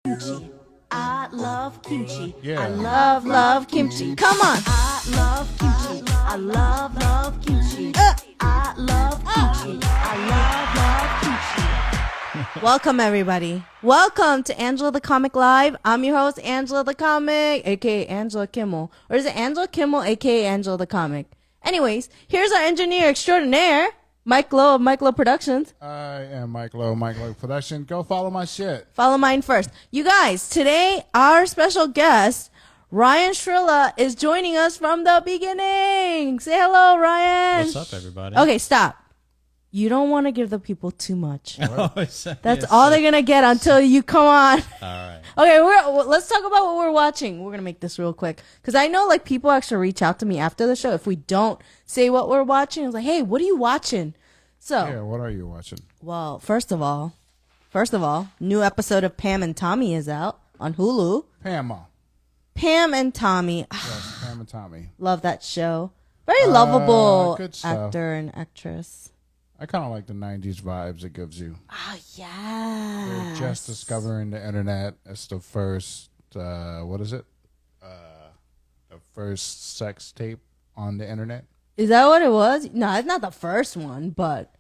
kimchi. I love kimchi. Yeah. I love kimchi. Come on. I love kimchi. I love kimchi. I love kimchi. I love kimchi. Welcome, everybody. Welcome to Angela the Comic Live. I'm your host, Angela the Comic, aka Angela Kimmel. Or is it Angela Kimmel, aka Angela the Comic? Anyways, here's our engineer extraordinaire, Mike Lowe of Mike Lowe Productions. I am Mike Lowe Production. Go follow my shit. Follow mine first. You guys, today our special guest, Ryan Schrilla, is joining us from the beginning. Say hello, Ryan. What's up, everybody? Okay, stop. You don't want to give the people too much. That's That's all they're going to get until you come on. All right. Okay, let's talk about what we're watching. We're going to make this real quick. Because I know like people actually reach out to me after the show. If we don't say what we're watching, it's like, hey, what are you watching? So, Yeah, what are you watching? well, first of all, new episode of Pam and Tommy is out on Hulu. Pam and Tommy. Yes, Pam and Tommy. Love that show. Very lovable good stuff. actor and actress. I kind of like the 90s vibes it gives you. Oh, yeah. We're just discovering the internet. It's the first, what is it? The first sex tape on the internet. Is that what it was? No, it's not the first one, but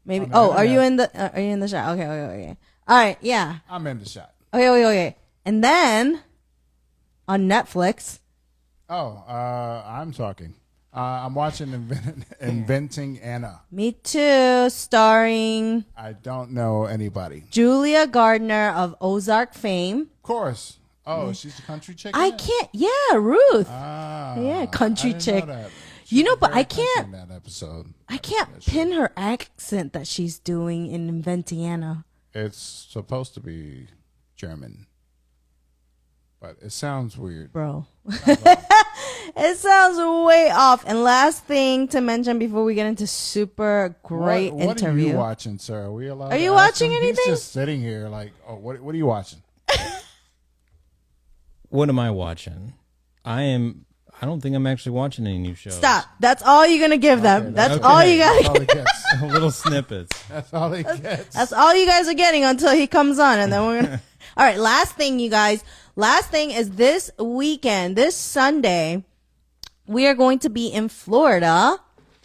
maybe. On the Oh, are you internet. in the? Are you in the shot? Okay. All right, yeah. I'm in the shot. Okay. And then on Netflix, Oh, I'm talking. I'm watching Inventing Anna. me too, starring I don't know anybody. Julia Gardner of Ozark fame. Of course. Oh, she's the country chick? I in it? can't. Yeah, Ruth. Ah, Yeah, country I didn't chick. know that. You know, was but very I can't- country in that episode. I can't pin her accent that she's doing in Inventing Anna. It's supposed to be German, but it sounds weird. Bro. It sounds way off. And last thing to mention before we get into super great what interview. are you watching, sir? Are we allowed? Are to you ask watching him? anything? He's just sitting here, like, oh, what are you watching? What am I watching? I don't think I'm actually watching any new shows. Stop. That's all you're going to give them. That's okay. all you got. That's all he gets. Little snippets. That's all he gets. That's all you guys are getting until he comes on. And then we're going to. All right. Last thing, you guys. Last thing is this weekend, this Sunday, we are going to be in Florida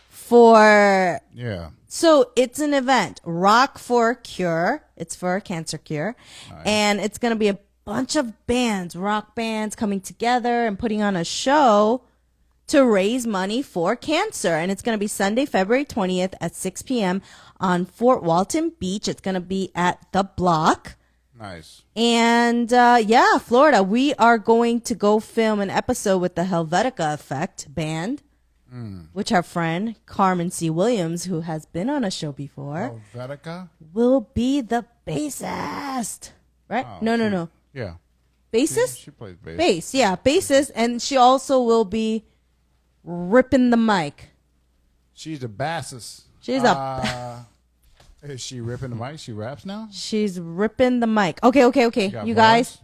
for. Yeah. So it's an event, Rock for a Cure. It's for a cancer cure. Nice. And it's going to be a bunch of bands, rock bands coming together and putting on a show to raise money for cancer. And it's going to be Sunday, February 20th at 6 p.m. on Fort Walton Beach. It's going to be at The Block. Nice. And yeah, Florida, we are going to go film an episode with the Helvetica Effect band, which our friend Carmen C. Williams, who has been on a show before, Helvetica? will be the bassist. Right? Oh, No. Yeah. Bassist? She plays bass. Bass, yeah, bassist. And she also will be ripping the mic. She's a bassist. She's Is she ripping the mic? She raps now? She's ripping the mic. Okay. got You bars?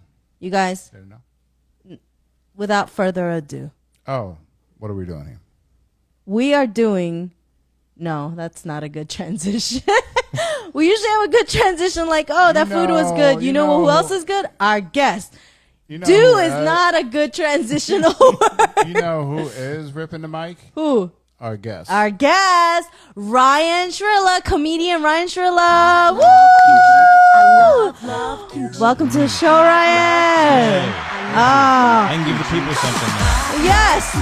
guys, There, no. without further ado, Oh, what are we doing here? we are doing. No, that's not a good transition. We usually have a good transition like, oh, that food was good. You know who else is good? Our guest. You know Do who, is not a good transitional word. You know who is ripping the mic? Who? Our guest. Our guest, Ryan Schrilla, comedian Ryan Schrilla. Woo! Welcome to the show, Ryan. I can give the people something now. Yes.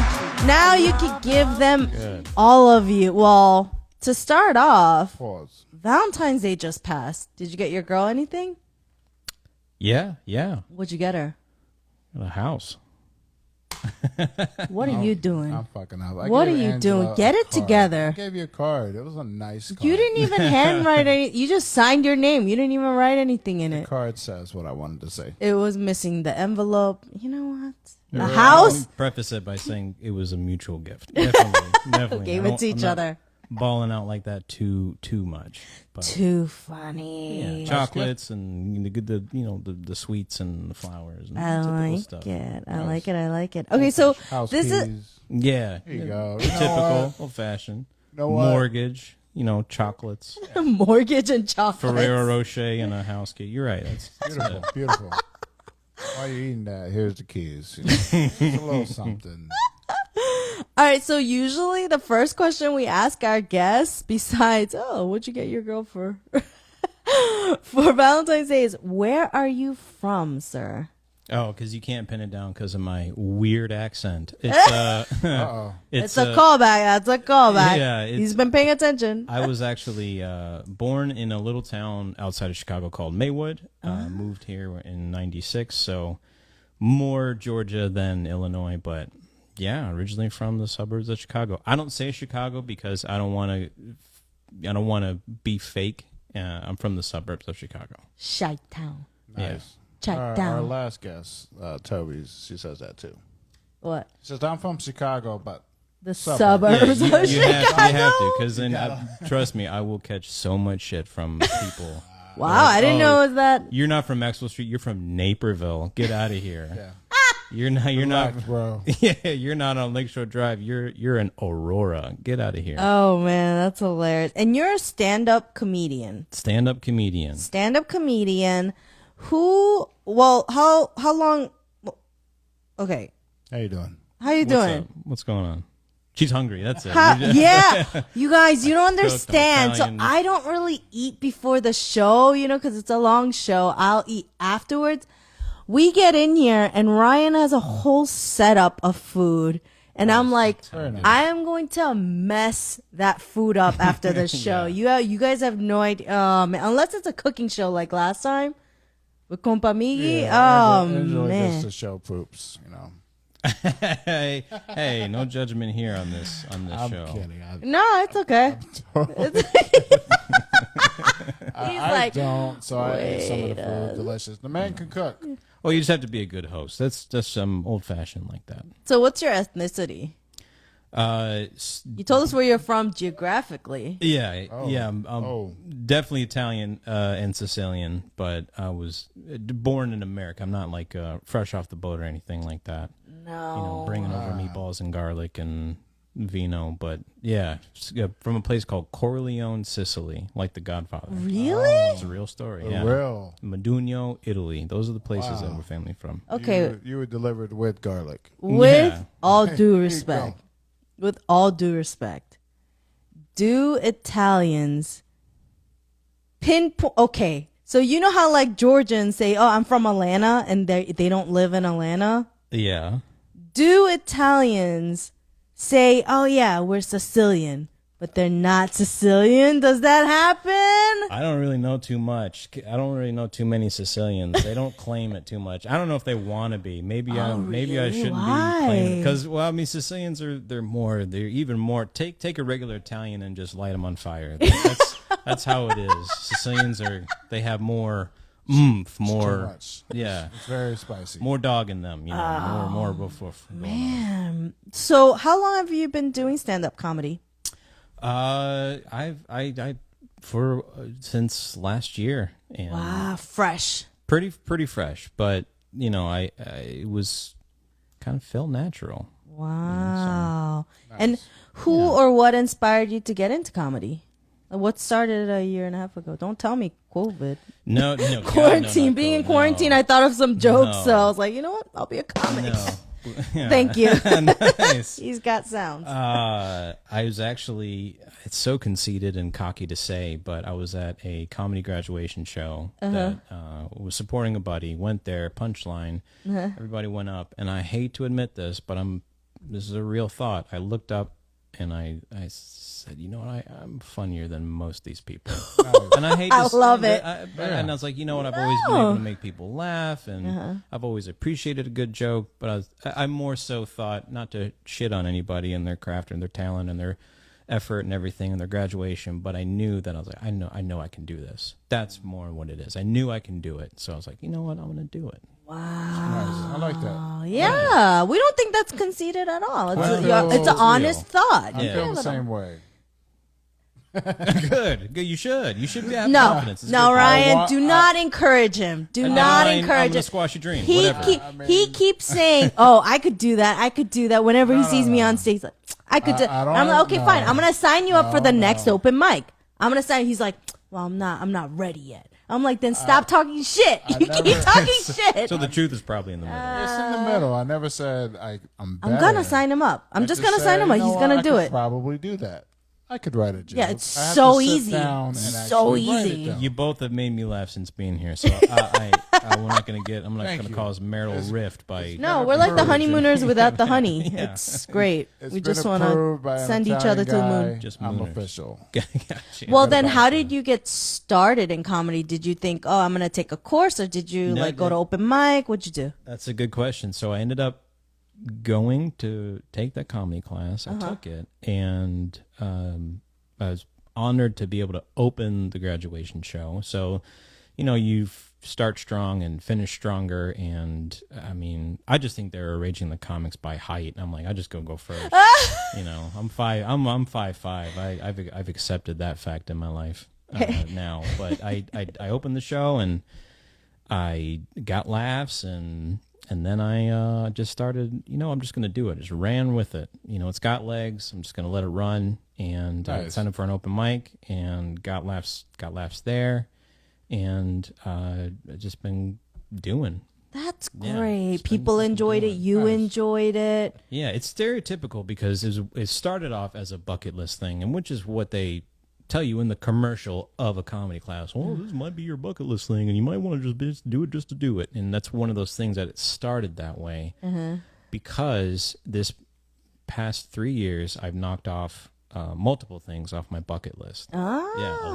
Now you can give them Good. all of you. Well, to start off, Pause. Valentine's Day just passed. Did you get your girl anything? Yeah. What'd you get her? A house. What are you doing? I'm fucking up. I What gave are you Angela doing? a Get it card. together. I gave you a card. It was a nice card. You didn't even handwrite any. You just signed your name. You didn't even write anything in The it. card says what I wanted to say. It was missing the envelope. You know what? The Yeah. house. Preface it by saying it was a mutual gift. Definitely. Gave I it don't- to I'm each not other. Balling out like that too much. But Too funny. yeah, chocolates and the sweets and the flowers. And I typical like stuff. it. I Nice. like it. Okay, so House this keys. is Yeah. Here you go. Typical, old fashioned. know what? Mortgage. chocolates, Mortgage and chocolate. Ferrero Rocher, and a house key. You're right. That's Beautiful, beautiful. While you're eating that, here's the keys. Just a little something. All right, so usually the first question we ask our guests, besides, what'd you get your girl for for Valentine's Day, is where are you from, sir? Oh, because you can't pin it down because of my weird accent. It's It's a callback. That's a callback. Yeah, he's been paying attention. I was actually born in a little town outside of Chicago called Maywood. Moved here in '96, so more Georgia than Illinois, but yeah, originally from the suburbs of Chicago. I don't say Chicago because I don't want to be fake. I'm from the suburbs of Chicago. Chi-town. Nice. Chi-town. Our last guest, Toby, she says that too. What? She says, I'm from Chicago, but The suburbs you of Chicago. have to, because then, trust me, I will catch so much shit from people. Wow, I didn't know it was that. You're not from Maxwell Street. You're from Naperville. Get out of here. yeah. You're not. Relax, bro. Yeah, you're not on Lakeshore Drive. You're in Aurora. Get out of here. Oh man, that's hilarious. And you're a stand-up comedian. Stand-up comedian. Stand-up comedian. Who? Well, how long? Okay, How you doing? how you What's doing? up? What's going on? She's hungry. That's it. Yeah, you guys, you don't understand. So Italian. I don't really eat before the show, because it's a long show. I'll eat afterwards. We get in here and Ryan has a whole setup of food. And I'm like, Very nice. I am going to mess that food up after the show. You guys have no idea. Man, unless it's a cooking show like last time with Compa Miggy. Angela Man. gets the show poops, hey, no judgment here on this I'm show. kidding. No, it's okay. I don't, so I ate some of the food. Delicious. The man can cook. Well, you just have to be a good host. That's just some old fashioned like that. So what's your ethnicity? You told us where you're from geographically. Yeah, Oh. yeah. I'm definitely Italian and Sicilian, but I was born in America. I'm not like fresh off the boat or anything like that. No. Bringing over meatballs and garlic and vino. But yeah, from a place called Corleone, Sicily, like The Godfather. Really? It's a real story. For Yeah. real. Modugno, Italy. Those are the places that we're family from. Okay. You were delivered with garlic. With Yeah. all due go. respect. With all due respect. Do Italians pinpoint? Okay. So you know how like Georgians say, "Oh, I'm from Atlanta," and they don't live in Atlanta? Yeah. Do Italians say, "Oh yeah, we're Sicilian," but they're not Sicilian? Does that happen? I don't really know too much. I don't really know too many Sicilians. They don't claim it too much. I don't know if they want to be. Maybe I really? shouldn't Why? be claiming, because Sicilians they're even more. Take a regular Italian and just light them on fire. That's how it is. Sicilians they have more oomph, Too more much. yeah, It's very spicy. more dog in them. More before. Man. So how long have you been doing stand-up comedy? Since last year, and Wow, fresh. pretty fresh, but I it was kind of felt natural. Wow. And who or what inspired you to get into comedy? What started a year and a half ago? Don't tell me COVID. No, God, Quarantine. no, Being in no. quarantine, I thought of some jokes, No. so I was like, you know what? I'll be a comic. No. Yeah. Thank you. Nice. He's got sounds. I was actually, it's so conceited and cocky to say, but I was at a comedy graduation show that was supporting a buddy, went there, punchline, everybody went up, and I hate to admit this, but this is a real thought. I looked up and I said, you know what, I'm funnier than most of these people. And I hate to I love say it. that, and I was like, you know what, I've always been able to make people laugh, and I've always appreciated a good joke, but I more so thought not to shit on anybody and their craft and their talent and their effort and everything and their graduation, but I knew that I was like, I know I can do this. That's more what it is. I knew I can do it, so I was like, you know what, I'm gonna do it. Wow. Nice. I like that. Oh, yeah. We don't think that's conceited at all. It's, Well, it's an honest thought. I Yeah. feel the same way. Good. You should have No, confidence. It's no, good. Ryan, do not encourage him. Do not I'm encourage gonna him. squash your dream. He Whatever. he keeps saying, "Oh, I could do that. I could do that." Whenever he sees me on stage, he's like, I could. I don't I'm like, okay, know. fine. I'm gonna sign you up for the No, next no. open mic. I'm gonna sign. He's like, well, I'm not ready yet. I'm like, then stop talking shit. You keep never- talking shit. So the truth is probably in the middle. It's in the middle. I never said I'm better. I'm gonna sign him up. I'm I just just gonna sign said, him up. you know He's what, gonna I do could it. Probably do that. I could write a joke. Yeah, it's I have so to sit easy. down and So actually write it easy. down. You both have made me laugh since being here, so we're not going to get. I'm not Thank going to you. cause marital rift by. No, been we're like the approved. honeymooners without the honey. Yeah. It's great. It's We been just want approved by to an send each Italian other to the moon. guy. Just I'm mooners. official. Gotcha. Well, then, about how that? did you get started in comedy? Did you think, oh, I'm gonna take a course, or did you No, like go to open mic? What'd you do? That's a good question. So I ended up going to take that comedy class. I took it, and I was honored to be able to open the graduation show. So, you start strong and finish stronger. And I mean, I just think they're arranging the comics by height. I'm like, I just go first. I'm 5'5". I've accepted that fact in my life now. But I opened the show and I got laughs and then I just started, I'm just going to do it. Just ran with it. It's got legs. I'm just going to let it run. And I Nice. signed up for an open mic and got laughs there. And I've just been doing. That's Yeah, great. it's been- People it's been enjoyed it. doing. You Nice. enjoyed it. Yeah, it's stereotypical because it started off as a bucket list thing, and which is what they tell you in the commercial of a comedy class. Well, this might be your bucket list thing, and you might want to just do it just to do it. And that's one of those things that it started that way because this past 3 years I've knocked off multiple things off my bucket list. Oh, Yeah, I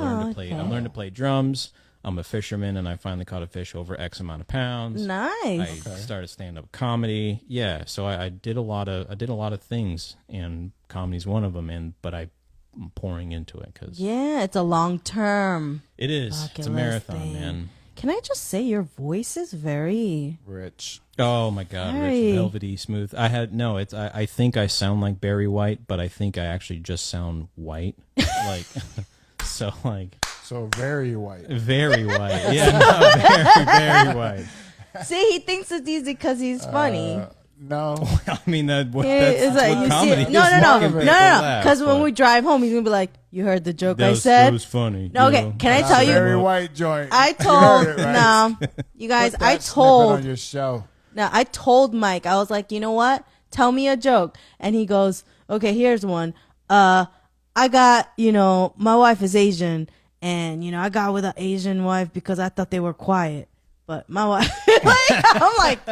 learned to play drums. I'm a fisherman, and I finally caught a fish over X amount of pounds. nice. I started stand-up comedy. Yeah, so I did a lot of things, and comedy's one of them. But I'm pouring into it because Yeah, it's a long term. it is. Bucket It's a list marathon, thing. man. Can I just say your voice is very Rich. Oh my God, Very- rich, velvety, smooth. I think I sound like Barry White, but I think I actually just sound white, like So very white. very white. Yeah, no, very white. See, he thinks it's easy because he's funny. No. I mean that's It's what you comedy see, is. no, Making no. people laugh, Because when but we drive home, he's gonna be like, "You heard the joke that I was, said." It was funny. No, you okay. know? Can I That's tell a you? very white joint. I You told heard it, right? no, you guys. Put I that snippet told on your show. no. I told Mike. I was like, you know what? Tell me a joke, and he goes, "Okay, here's one. I got my wife is Asian, and I got with an Asian wife because I thought they were quiet." But my wife, I'm like,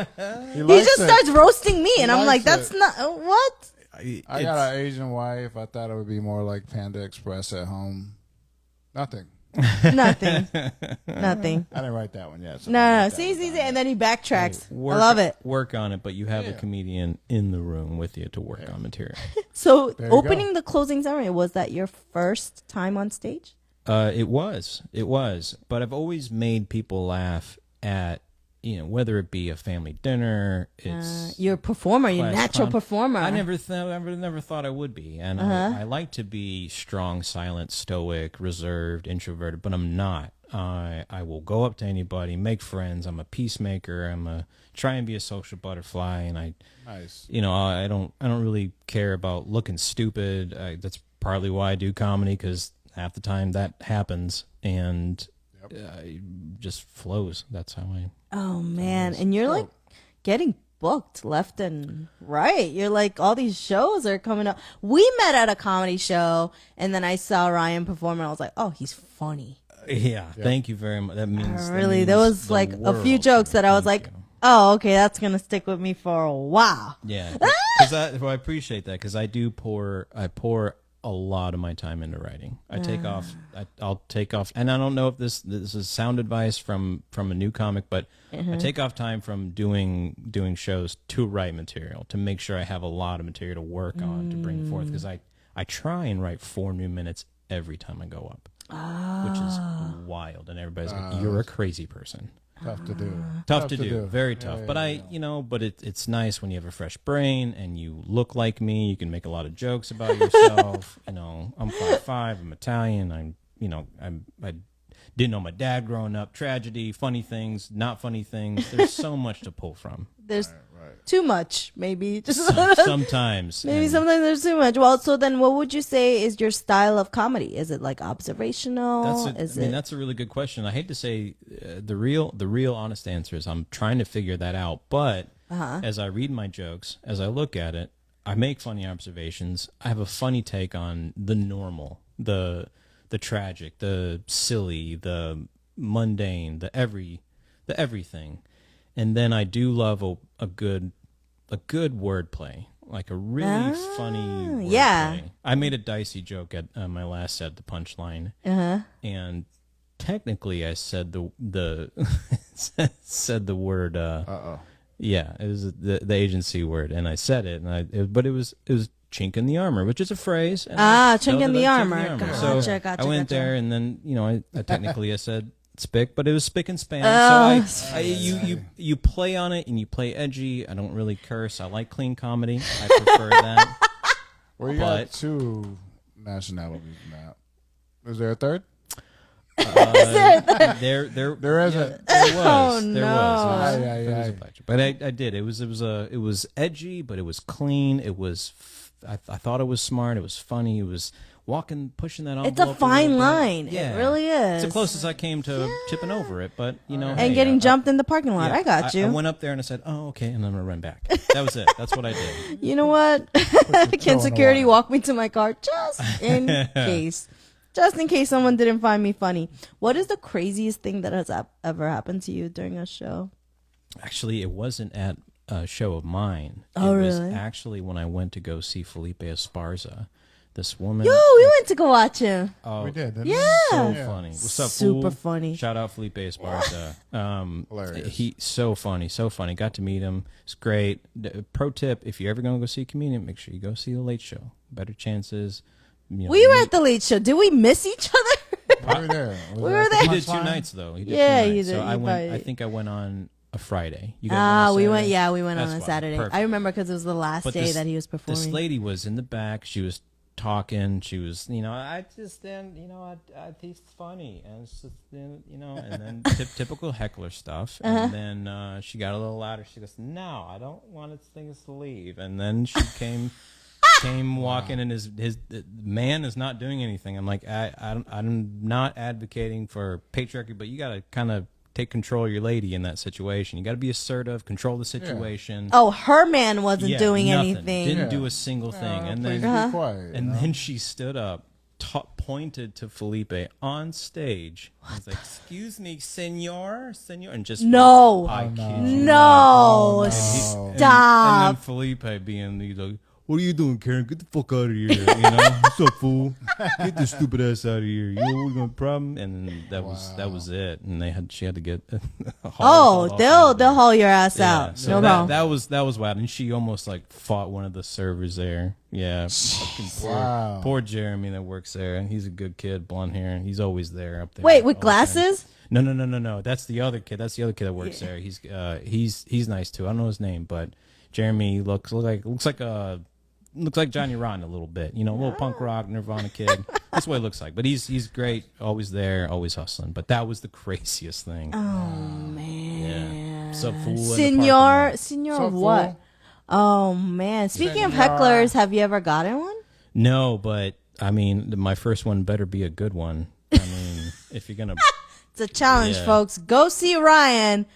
he likes just it. starts roasting me, and I'm like, likes that's it. not what. I got an Asian wife. I thought it would be more like Panda Express at home. Nothing. Nothing. Nothing. I didn't write that one yet. so No, I'll no. write that See, one down. and then he backtracks. Work, I love it. Work on it, but you have a Yeah. comedian in the room with you to work on material. So, There you opening the closing ceremony, was that your first time on stage? It was, but I've always made people laugh at whether it be a family dinner. It's You're a performer. You're a class natural con- performer. I never thought I would be, and I like to be strong, silent, stoic, reserved, introverted, but I'm not. I will go up to anybody, make friends. I'm a peacemaker. Try and be a social butterfly, and Nice. I don't really care about looking stupid. That's partly why I do comedy, because half the time that happens, and it just flows. That's how I. Oh man, and you're like getting booked left and right. You're like, all these shows are coming up. We met at a comedy show, and then I saw Ryan perform, and I was like, oh, he's funny. Yeah, thank you very much. That means that Really, means there was the like a few world jokes to me. that I was Thank like, you. oh, okay, that's gonna stick with me for a while. Yeah, because I appreciate that, because I pour a lot of my time into writing. I'll take off, and I don't know if this is sound advice from a new comic, but I take off time from doing shows to write material, to make sure I have a lot of material to work on to bring forth, because I try and write 4 new minutes every time I go up, which is wild, and everybody's like, "You're a crazy person." Tough to do. Tough to do, very tough. Yeah, but but it's nice when you have a fresh brain and you look like me. You can make a lot of jokes about yourself. I'm 5'5", I'm Italian. I didn't know my dad growing up, tragedy, funny things, not funny things. There's so much to pull from. There's too much, maybe. Just Sometimes. maybe And sometimes there's too much. Well, so then what would you say is your style of comedy? Is it like observational? That's a really good question. I hate to say the real honest answer is I'm trying to figure that out. But as I read my jokes, as I look at it, I make funny observations. I have a funny take on the normal, the tragic, the silly, the mundane, the everything. And then I do love a good wordplay, like a really funny wordplay. Yeah. I made a dicey joke at my last set, the punchline, and technically I said the said the word. Yeah, it was the agency word, and I said it, but it was chink in the armor, which is a phrase. And chink in the armor. So Gotcha. I went there, and then I technically I said spick, but it was spick and span. So you play on it, and you play edgy. I don't really curse. I like clean comedy. I prefer that. Well, you got 2 nationalities now. Is there a third? There isn't. Oh, there no. was. Aye, aye, There was aye. a black joke. But I did. It was edgy, but it was clean. It was. I thought it was smart. It was funny. It was pushing that envelope. It's a fine line. Yeah. It really is. It's the closest I came to tipping over it, but And getting jumped in the parking lot. yeah, I got you. I went up there and I said, "Oh, okay," and I'm gonna run back. That was it. That's what I did. You know what? Can security walk me to my car just in case? Just in case someone didn't find me funny. What is the craziest thing that has ever happened to you during a show? Actually, it wasn't at a show of mine. Oh, it was really? actually when I went to go see Felipe Esparza. This woman. Yo, we went to go watch him. Oh, We did, didn't Yeah. so funny. What's up, Super fool? funny. Shout out Felipe Esparza. Hilarious. He so funny. Got to meet him. It's great. Pro tip: if you're ever gonna go see a comedian, make sure you go see the Late Show. Better chances. We were at the Late Show. Did we miss each other? We were there. We were there. He did 2 nights though. He did Yeah, 2 he nights. did. So I He went. probably- I think I went on a Friday. You guys went on We went. Saturday? Yeah, we went on That's a fine. Saturday. Perfect. I remember because it was the last But day this- that he was performing. This lady was in the back. She was talking. She was, I just then, he's funny, and it's just, and then typical heckler stuff. And then she got a little louder. She goes, "No, I don't want his things to leave." And then she came walking, and his the man is not doing anything. I'm like, I'm not advocating for patriarchy, but you got to kind of take control of your lady in that situation. You got to be assertive, control the situation. Oh, her man wasn't Yeah, doing nothing. anything. Didn't do a single thing. And Please then be quiet. and then she stood up, pointed to Felipe on stage. I was like, "Excuse me, senor," and just No. I kid you No, not. stop. And then Felipe being he's like, "What are you doing, Karen? Get the fuck out of here! What's up, fool? Get this stupid ass out of here! You know we got a problem." And that was it. And she had to get. They'll haul your ass out. So No problem. that was wild, and she almost like fought one of the servers there. Yeah, fucking Wow. poor Jeremy that works there. He's a good kid, blonde hair. He's always there up there. Wait, all with the time. glasses? No. That's the other kid. That's the other kid that works there. He's nice too. I don't know his name, but Jeremy looks like Johnny Rotten a little bit. A little punk rock Nirvana kid. That's what he looks like. But he's great. Always there. Always hustling. But that was the craziest thing. Oh man. Yeah. Sup, fool? in the parking Senor, Sup, what? fool? Oh man. Speaking of Senor. hecklers, have you ever gotten one? No, but I mean, my first one better be a good one. I mean, if you're gonna, It's a challenge, Yeah. folks. Go see Ryan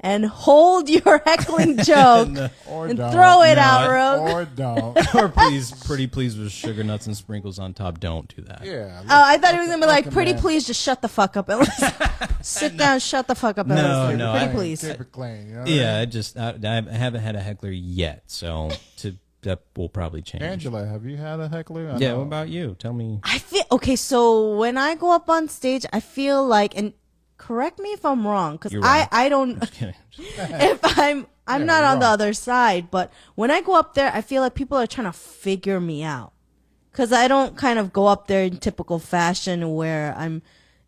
and hold your heckling joke Or and don't. throw it No, out, Rogue. Or don't. or pretty please with sugar nuts and sprinkles on top. Don't do that. Yeah. Oh, I thought he was gonna be like, Fucking "Pretty man. please, just shut the fuck up and listen. Sit down, shut the fuck up and No, listen. no, Pretty I- please." Keep it clean. You know what Yeah, I mean? I haven't had a heckler yet, so that will probably change. Angela, have you had a heckler? I Yeah, know. what about you? Tell me. I feel okay. So when I go up on stage, I feel like, and correct me if I'm wrong, because You're wrong. I don't. Kidding. If I'm Yeah, not you're on the wrong. other side, but when I go up there, I feel like people are trying to figure me out, because I don't kind of go up there in typical fashion where I'm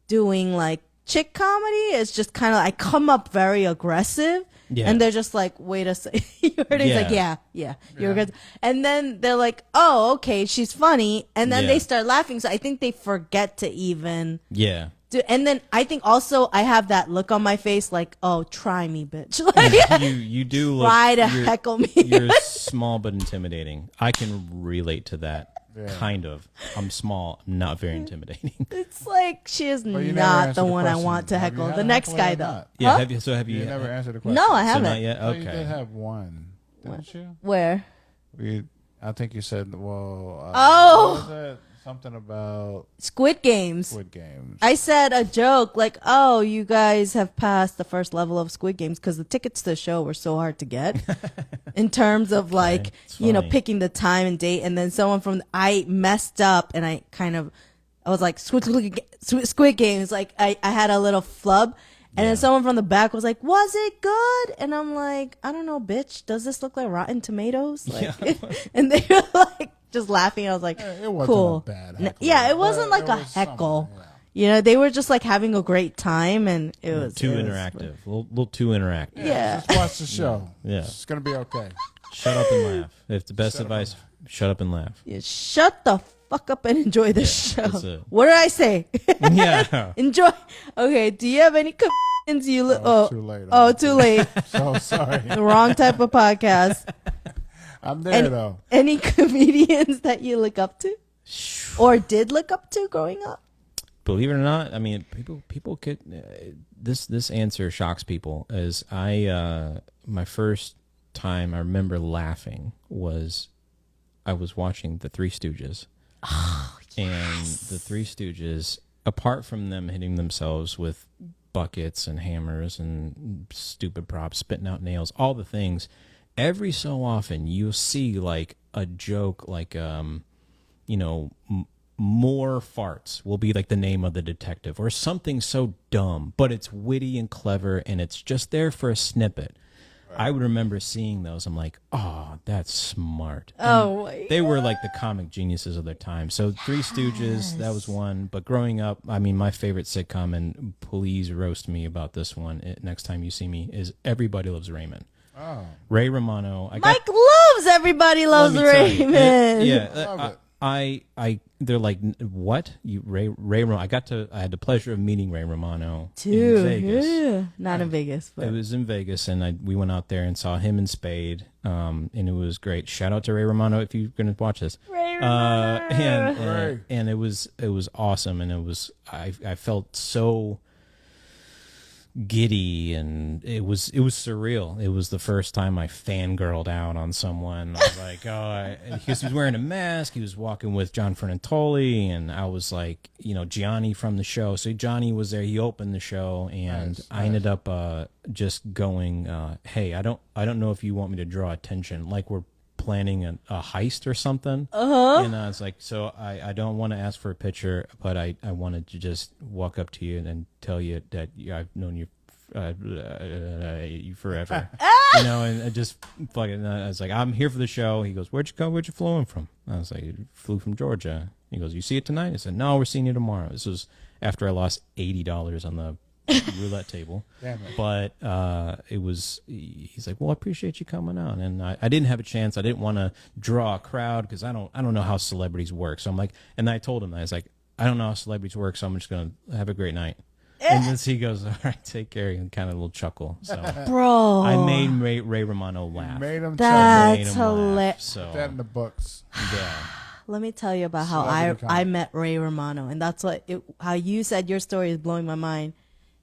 doing like chick comedy. It's just kind of, I come up very aggressive. Yeah. And they're just like, wait a second. He's like, yeah, you're Yeah. good. And then they're like, oh, okay, she's funny. And then Yeah. they start laughing. So I think they forget to even Yeah. Dude, and then I think also I have that look on my face like, oh, try me, bitch. Like, you do look, try to heckle me. You're small but intimidating. I can relate to that. Yeah. Kind of. I'm small. I'm not very intimidating. It's like she is But you never not answered the one I question. want to Have you heckle. had The a next heckler guy, or though. not? Yeah. Huh? Have you? You never answered the question. No, I So haven't. not yet. Oh, you Okay. did have one, didn't you? Where? I think you said, well, Oh! what was it? Something about Squid Games. Squid Games. I said a joke like, oh, you guys have passed the first level of Squid Games because the tickets to the show were so hard to get in terms of like, it's you know, funny. picking the time and date. And then someone I messed up and I was like, Squid Games. Like I had a little flub. And then someone from the back was like, was it good? And I'm like, I don't know, bitch. Does this look like Rotten Tomatoes? Like, and they were like, just laughing. I was like, It wasn't cool. a bad heckle, Yeah, it wasn't but like it a was heckle. something, You know, they were just like having a great time, and it was Too it was- interactive. A little too interactive. Yeah. Just watch the show. Yeah. It's going to be okay. Shut up and laugh. If the best advice, shut up and laugh. Yeah, shut the fuck up and enjoy the show. that's it. What did I say? Yeah. Enjoy. Okay. Do you have any comedians you look? Oh, too late. Oh, too late. So sorry. The wrong type of podcast. I'm there, though. Any comedians that you look up to, or did look up to growing up? Believe it or not, I mean, people could. This answer shocks people. As my first time I remember laughing was I was watching The Three Stooges, and The Three Stooges, apart from them hitting themselves with buckets and hammers and stupid props, spitting out nails, all the things. Every so often you'll see like a joke like more farts will be like the name of the detective or something so dumb, but it's witty and clever and it's just there for a snippet. Right. I would remember seeing those. I'm like, oh, that's smart. Oh, they were like the comic geniuses of their time. So Three Stooges, that was one. But growing up, I mean, my favorite sitcom, and please roast me about this one next time you see me, is Everybody Loves Raymond. Oh. Ray Romano. Mike loves Everybody Loves Raymond. Yeah, they're like, what? Ray Romano? I had the pleasure of meeting Ray Romano in Vegas. Yeah. Not in Vegas, but It was in Vegas, and we went out there and saw him and Spade, and it was great. Shout out to Ray Romano if you're going to watch this. Ray Romano. And it was awesome, and I felt so giddy, and it was surreal. It was the first time I fangirled out on someone. I was like, because he was wearing a mask, he was walking with John Fernantoli, and I was like, Gianni from the show. So Johnny was there. He opened the show, and I ended up just going, hey, I don't know if you want me to draw attention, like we're planning a heist or something. And I was like, so I don't want to ask for a picture, but I wanted to just walk up to you and tell you that I've known you forever. And I just fucking, I was like, I'm here for the show. He goes, where'd you come? Where'd you flew in from? I was like, flew from Georgia. He goes, you see it tonight? I said, no, we're seeing you tomorrow. This was after I lost $80 on the roulette table. Damn it. But he's like, well, I appreciate you coming on. And I didn't have a chance. I didn't want to draw a crowd because I don't know how celebrities work. So I'm like, and I told him, I was like, I don't know how celebrities work, so I'm just going to have a great night. And then he goes, all right, take care, and kind of a little chuckle. So bro, I made Ray Romano laugh. Made him that's Made him laugh, hilarious. so Put that in the books. yeah. Let me tell you about how Celebrity I comic. met Ray Romano, and that's how you said your story is blowing my mind.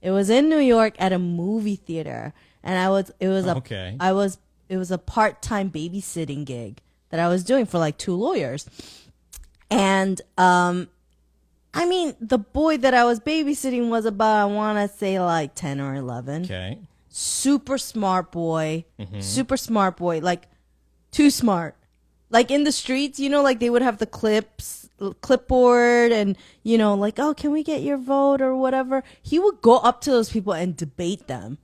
It was in New York at a movie theater, and it was a part-time babysitting gig that I was doing for like 2 lawyers. And I mean, the boy that I was babysitting was about, I want to say like 10 or 11. Okay. Super smart boy. Super smart boy, like too smart. Like in the streets, like they would have the clipboard and, like, oh, can we get your vote or whatever? He would go up to those people and debate them.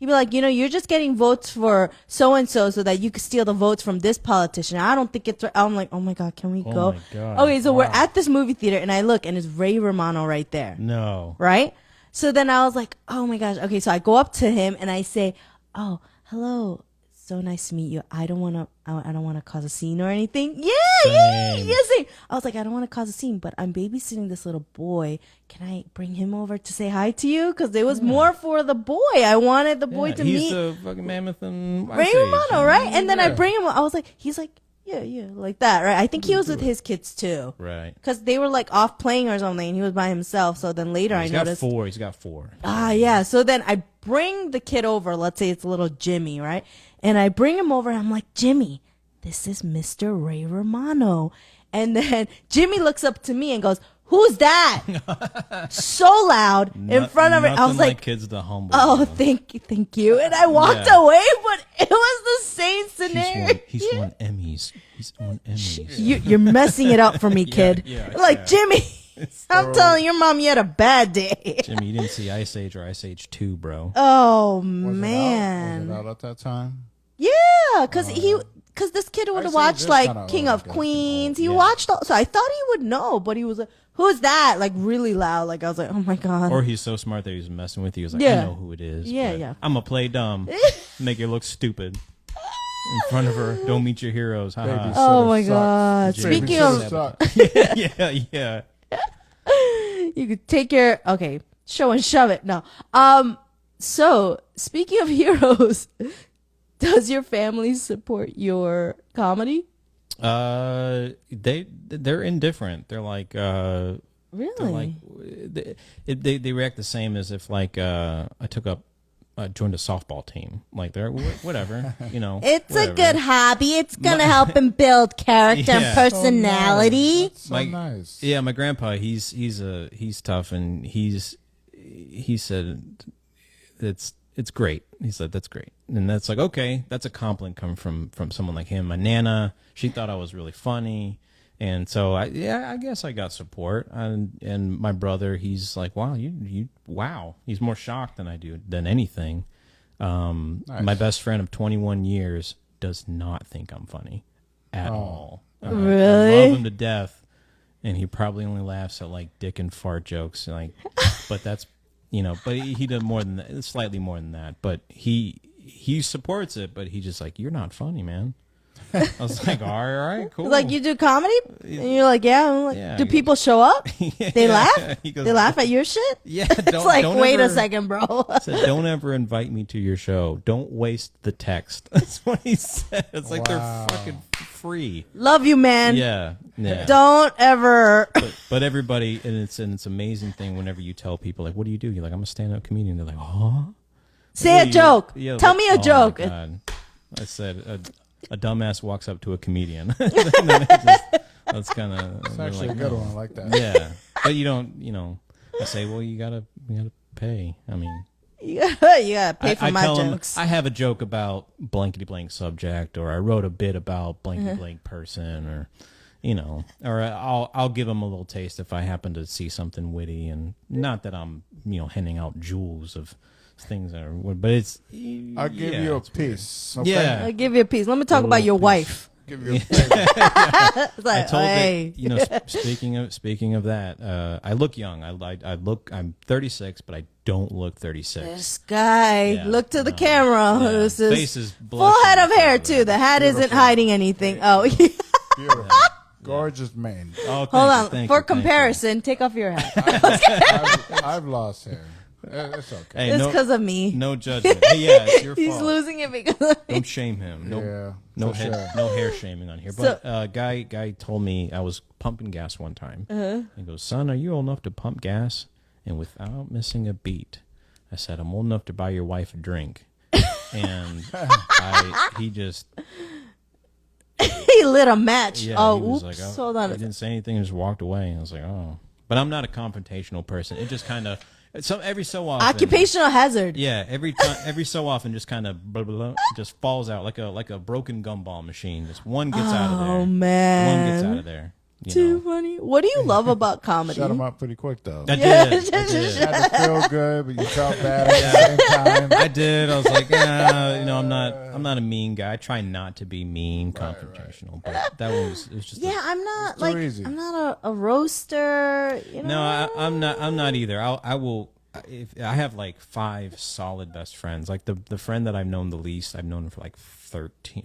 He'd be like, you're just getting votes for so-and-so so that you could steal the votes from this politician. I don't think it's right. I'm like, oh my God, can we go? my God. Okay, so we're at this movie theater and I look and it's Ray Romano right there. No. Right? So then I was like, oh my gosh. Okay, so I go up to him and I say, oh, hello. So nice to meet you. I don't want to cause a scene or anything. Yeah, Same. yeah, same. I was like, I don't want to cause a scene, but I'm babysitting this little boy. Can I bring him over to say hi to you? Because it was more for the boy. I wanted the boy to he's meet the fucking mammoth and Ray Romano, right? And then I bring him. I was like, he's like, yeah, like that, right? I think he was with his kids too, right? Because they were like off playing or something, and he was by himself. So then later I noticed. He's got four. Ah, yeah. So then I bring the kid over. Let's say it's little Jimmy, right? And I bring him over, and I'm like, Jimmy, this is Mr. Ray Romano. And then Jimmy looks up to me and goes, "Who's that?" So loud in front of it. I was like, kids the humble. "Oh, thank you." And I walked away, but it was the same scenario. He's won Emmys. He's won Emmys. You're messing it up for me, kid. Jimmy, I'm telling your mom you had a bad day. Jimmy, you didn't see Ice Age or Ice Age 2, bro. Oh, Was man. it out at that time? Yeah, because this kid would I have see, watched this like kinda King old, of I guess, Queens. He yeah. watched all, so I thought he would know, but he was like, "Who's that?" Like really loud. Like I was like, "Oh my god!" Or he's so smart that he's messing with you. He's like, Yeah. I know who it is. Yeah, but yeah. I'm gonna play dumb, make you look stupid in front of her. Don't meet your heroes. Ha ha. Oh my Babysitter god! sucks. Speaking Babysitter of, sucks. yeah. you could take your show and shove it. No. So speaking of heroes, does your family support your comedy? They're indifferent. They're like Really? they're like they react the same as if like I joined a softball team. Like they're whatever, you know. It's whatever. a good hobby. It's gonna help him build character and Yeah. personality. So nice. Yeah, my grandpa, he's tough, and he said it's great. He said that's great, and that's like okay, that's a compliment coming from someone like him. My nana, she thought I was really funny, and so I guess I got support. And my brother, he's like, wow, wow. He's more shocked than anything. Nice. My best friend of 21 years does not think I'm funny at all. Really? I love him to death, and he probably only laughs at like dick and fart jokes, like. But that's but he did more than that, slightly more than that. But he supports it, but he just like, you're not funny, man. I was like, all right, cool. Like you do comedy, and you're like, yeah. I'm like, Yeah, do people show up? They laugh. He goes, They laugh at your shit. Yeah, It's like, wait a second, bro. Said, don't ever invite me to your show. Don't waste the text. That's what he said. It's like they're fucking free. Love you, man. Yeah. Don't ever. But everybody, and it's an amazing thing whenever you tell people like, what do you do? You're like, I'm a stand-up comedian. They're like, huh? Say a joke. Yeah, Tell like, me a oh joke. my God. I said a dumbass walks up to a comedian. That's kind of. It's actually a good one. I like that. Yeah, but you don't. I say, well, you gotta pay. I mean, You gotta pay for I my tell jokes. them I have a joke about blankety blank subject, or I wrote a bit about blankety blank person, or or I'll give them a little taste if I happen to see something witty, and not that I'm handing out jewels of things that are, but it's. I'll give you a piece. Okay? Yeah. I'll give you a piece. Let me talk about your wife. Give you a piece. It's like, I told hey. that, speaking of that, I look young. I'm 36, but I don't look 36. This guy. Yeah, Look to the no. camera. Yeah. This is Face is full blushing head of in front hair of too. that. The hat isn't Beautiful. hiding anything. Oh, Beautiful. Gorgeous man. Oh, hold on. thank For you, thank you. comparison, take off your hat. I've lost hair. It's okay. Hey, It's no, because of me. no judgment. Hey, yeah, it's your He's fault. losing it because of me. Don't shame him. No, Yeah, no, for head, sure. no hair shaming on here. So- But guy told me I was pumping gas one time. Uh-huh. He goes, "Son, are you old enough to pump gas?" And without missing a beat, I said, "I'm old enough to buy your wife a drink." And he just He lit a match. he Oh, was oops. like, Hold He on. didn't say anything. He just walked away. And I was like, oh. But I'm not a confrontational person. It just kind of every so often. Occupational hazard. Yeah, every so often, just kind of just falls out like a broken gumball machine. Just one gets out of there. Oh, man. One gets out of there. Too funny. What do you love about comedy? Shut him up pretty quick though. I Yeah. did. I did. You had to feel good, but you felt bad at the same time. I did. I was like, I'm not a mean guy. I try not to be mean, confrontational. But that one was just. Yeah, I'm not It's too like easy. I'm not a roaster. No, I'm not either. I will. If I have like 5 solid best friends, like the friend that I've known the least, I've known him for like 13,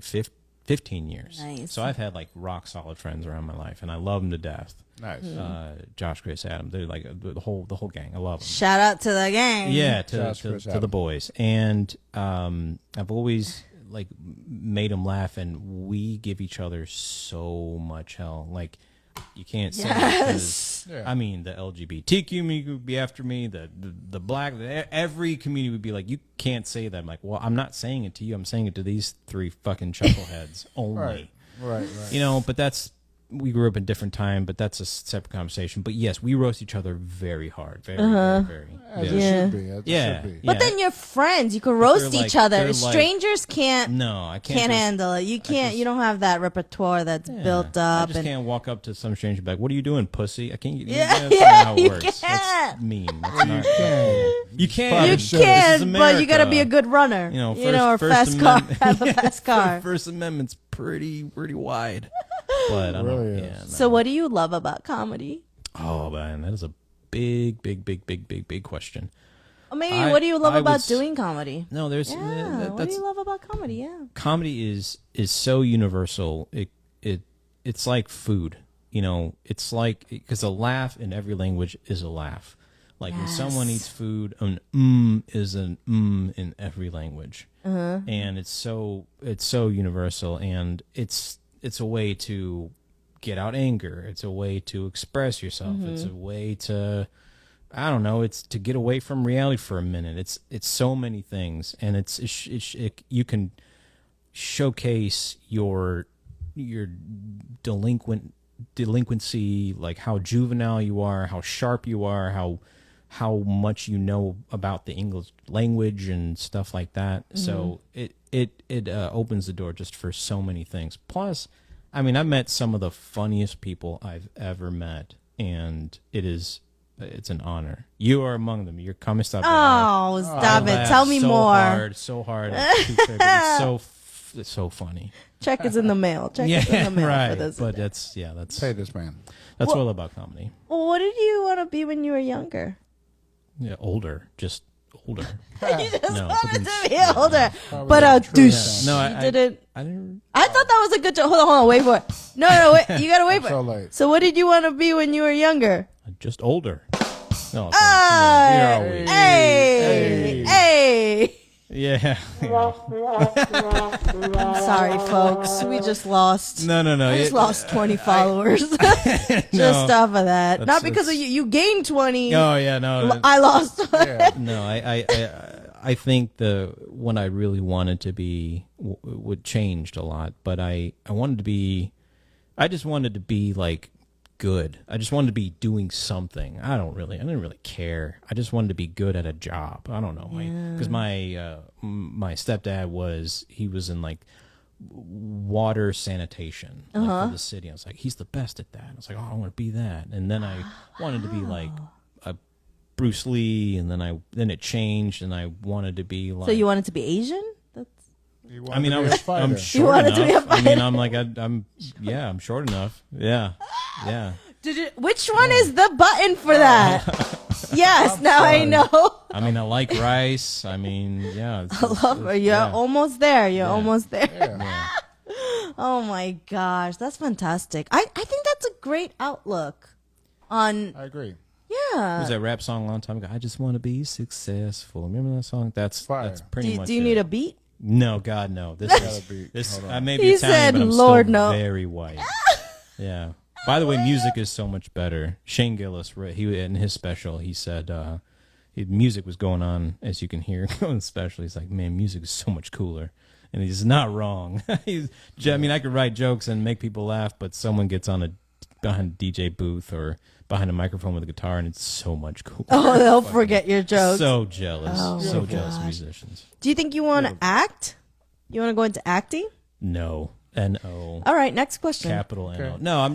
15 years. Nice. So I've had like rock solid friends around my life, and I love them to death. Nice. Josh, Chris, Adam, they're like the whole gang. I love them. Shout out to the gang. Yeah, Josh, Chris, to Adam. the boys, and I've always like made them laugh, and we give each other so much hell. Like you can't say it 'cause, Yeah. I mean, the LGBT community would be after me. The black, every community would be like, you can't say that. I'm like, well, I'm not saying it to you. I'm saying it to these 3 fucking chuckleheads only. Right. You know, but we grew up in a different time, but that's a separate conversation. But yes, we roast each other very hard. Very. As it should be. As Yeah. it should be. But then you're friends. You can roast they're each like- other. they're like- Strangers can't No, I can't. can't just- handle it. You can't. You don't have that repertoire that's Yeah. built I up. just And can't walk up to some stranger and be like, "What are you doing, pussy?" I can't. Yeah, That's not how it you works. can't. That's mean. That's not. You can. Probably you should. This is can, but you got to be a America. good runner. You know, or First fast car. Amendment- Have a fast car. First Amendment's pretty wide. But I don't. Really Yeah. is. No. So, what do you love about comedy? Oh man, that is a big question. Or maybe I- what do you love I would about s- doing comedy? No, there's Yeah. What do that's you love about comedy? Yeah. comedy is so universal. It's like food. You know, it's like because a laugh in every language is a laugh. Like when someone eats food, an is an in every language, and it's so universal, and it's a way to get out anger. It's a way to express yourself. It's a way to, I don't know. It's to get away from reality for a minute. It's so many things, and you can showcase your delinquency, like how juvenile you are, how sharp you are, how much you know about the English language and stuff like that. So it opens the door just for so many things. Plus, I mean, I've met some of the funniest people I've ever met, and it's an honor. You are among them. You're coming stop. Oh, stop it. Tell me more. So hard. It's so funny. Check is in the mail. Check is in the mail right. for this. But that's Pay this man. what I love about comedy. Well, what did you want to be when you were younger? Yeah, just older. You just No, wanted fucking- to be older. Probably But the truth. douche. No, You didn't. I didn't. I thought that was a good joke. Hold on, wait for it. No, wait. You gotta wait for So it. late. So, what did you want to be when you were younger? Just older. No, Hey, here are we? hey. Yeah. Sorry, folks. We just lost. No. I just lost 20 followers just off of that. Not because of you. You gained 20. Oh yeah, no. I lost. Yeah. No, I think when I really wanted to be would changed a lot, but I just wanted to be like good. I just wanted to be doing something. I didn't really care. I just wanted to be good at a job. I don't know, because my stepdad he was in like water sanitation like, for the city. I was like, he's the best at that. I was like, oh, I want to be that. And then I wanted to be like a Bruce Lee, and then it changed, and I wanted to be like. So you wanted to be Asian? You I mean, wanted to be a fighter. I'm short wanted to be a enough. I mean, fighter. I'm like, I'm short enough. Yeah. Which one is the button for that? Yes, now I know. I mean, I like rice. I mean, yeah. I love her. You're almost there. You're Yeah. almost there. Yeah. Oh my gosh, that's fantastic. I think that's a great outlook on. I agree. Yeah. Was that rap song a long time ago? I just want to be successful. Remember that song? That's Fire. pretty much. Do you it. need a beat? No, God, no. This Gotta is be- this. hold on. I may be He Italian, said, but I'm Lord, still no. very white. Yeah. By the way, music is so much better. Shane Gillis, he in his special, he said music was going on, as you can hear in the special. He's like, man, music is so much cooler. And he's not wrong. I mean, I could write jokes and make people laugh, but someone gets behind a DJ booth or behind a microphone with a guitar, and it's so much cooler. Oh, they'll forget your jokes. So jealous. Oh, So my jealous of gosh. musicians. Do you think you want to act? You want to go into acting? No. N-O. All right, next question. Capital N-O. No, I'm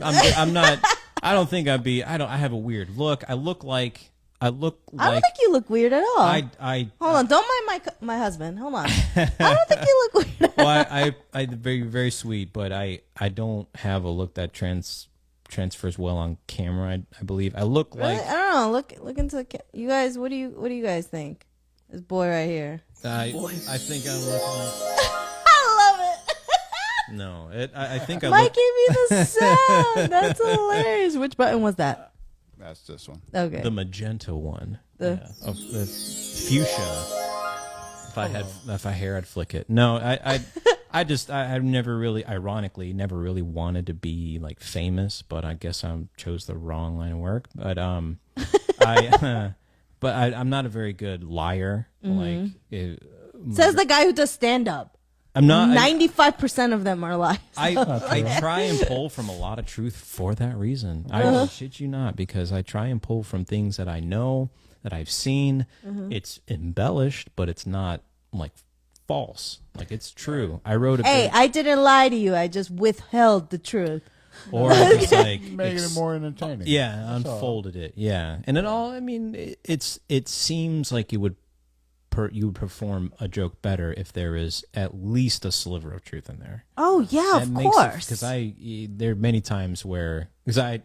not. I don't think I'd be. I have a weird look. I look like. I don't think you look weird at all. I Hold on, don't mind my husband. Hold on. I don't think you look weird. well, I very, very sweet, but I don't have a look that transfers well on camera. I believe I look Really? like I don't know. Look into the you guys. What do you guys think? This boy right here. I think I look like. I love it. No, I think I Mike looked, gave me the sound. That's hilarious. Which button was that? That's this one. Okay. the magenta one. The- Yeah. Of the fuchsia. If I hair, I'd flick it. No, I've never really, ironically, never really wanted to be like famous, but I guess I chose the wrong line of work. But I'm not a very good liar. Like, Says the guy who does stand up. I'm not. 95% of them are lies. I try and pull from a lot of truth for that reason. I shit you not, because I try and pull from things that I know, that I've seen. It's embellished, but it's not like false. Like, it's true. I wrote a Hey, bit, I didn't lie to you. I just withheld the truth. or I just like Making it more entertaining. yeah, That's all. unfolded it. Yeah, and it all. I mean, it seems like you would perform a joke better if there is at least a sliver of truth in there. Oh, yeah, of course. Because there are many times where, because I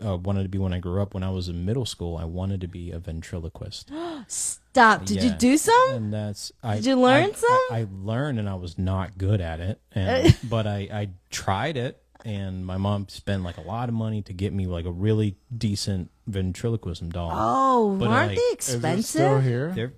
wanted to be, when I grew up, when I was in middle school, I wanted to be a ventriloquist. Stop. Did you Yeah. do some? And that's Did you learn some? I learned, and I was not good at it, and but I tried it, and my mom spent like a lot of money to get me like a really decent ventriloquism doll. Oh, But, aren't like, they Is it expensive? still here?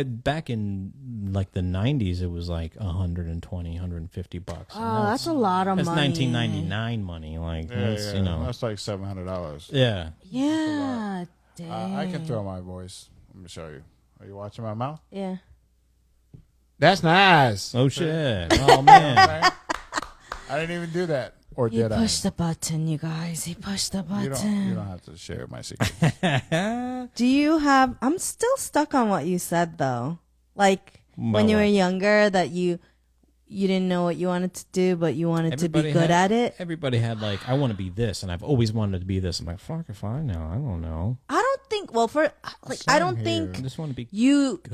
Back in like the 90s, it was like 120, 150 bucks. And Oh, that's a lot of that's money. 1999 money. Like, that's, Yeah, you know, that's like $700. yeah. Yeah, dang. I can throw my voice. Let me show you. Are you watching my mouth? Yeah. That's nice. Oh shit! Oh man! I didn't even do that. Or He did I? pushed the button, you guys. He pushed the You button. don't have to share my secret. Do you have... I'm still stuck on what you said, though. Like, when you were what? younger, that you didn't know what you wanted to do, but you wanted to be good at it. Everybody had like, I want to be this, and I've always wanted to be this. I'm like, fuck if I know. I don't know. I don't think... Well, for... Like, I don't Same think... I just want to be. You at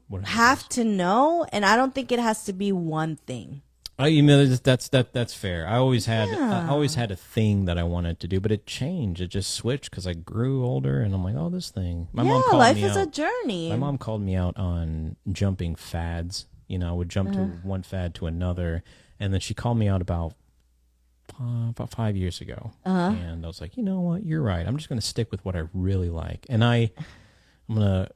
whatever it have to know, and I don't think it has to be one thing. You know, that's fair. I always had Yeah. I always had a thing that I wanted to do, but it changed. It just switched because I grew older, and I'm like, oh, this thing. My mom called life me is out. a journey. My mom called me out on jumping fads. You know, I would jump to one fad to another, and then she called me out about 5 years ago, and I was like, you know what, you're right. I'm just going to stick with what I really like, and I'm gonna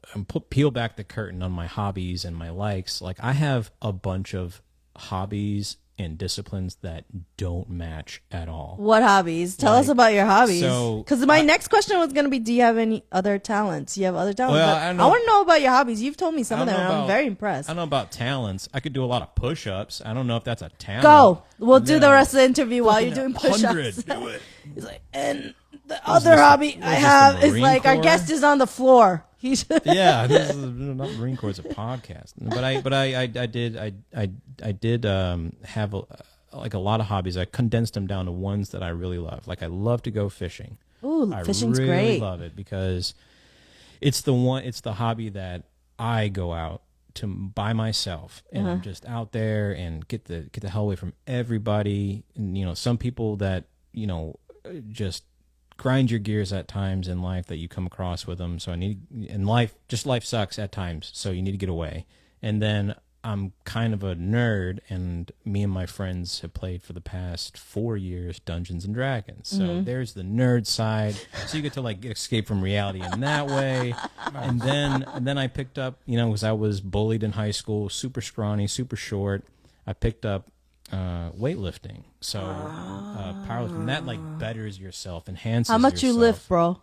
peel back the curtain on my hobbies and my likes. Like, I have a bunch of hobbies and disciplines that don't match at all. What hobbies? Tell us Like, about your hobbies. so, Because my next question was going to be, do you have any other talents? You have other talents? Well, But I I, know- want to know about your hobbies. You've told me some I of them, don't and know I'm about- very impressed. I don't know about talents. I could do a lot of push-ups. I don't know if that's a talent. Go. We'll do the No. rest of the interview while you're doing 100. push-ups. Do it. He's like, and the other this hobby the- I was this have the is Marine like, our Corps? guest is on the floor. He's Yeah, this is not Marine Corps, it's a podcast. But I did have like a lot of hobbies. I condensed them down to ones that I really love. Like, I love to go fishing. Ooh, I fishing's really great. love it because it's the hobby that I go out to by myself, and I'm just out there and get the hell away from everybody. And, you know, some people that, you know, just grind your gears at times in life that you come across with them. So life sucks at times. So you need to get away. And then I'm kind of a nerd, and me and my friends have played for the past 4 years Dungeons and Dragons. So there's the nerd side. So you get to like escape from reality in that way. And then I picked up, you know, because I was bullied in high school, super scrawny, super short. I picked up weightlifting. So powerlifting, that like betters yourself, enhances How much you lift, bro?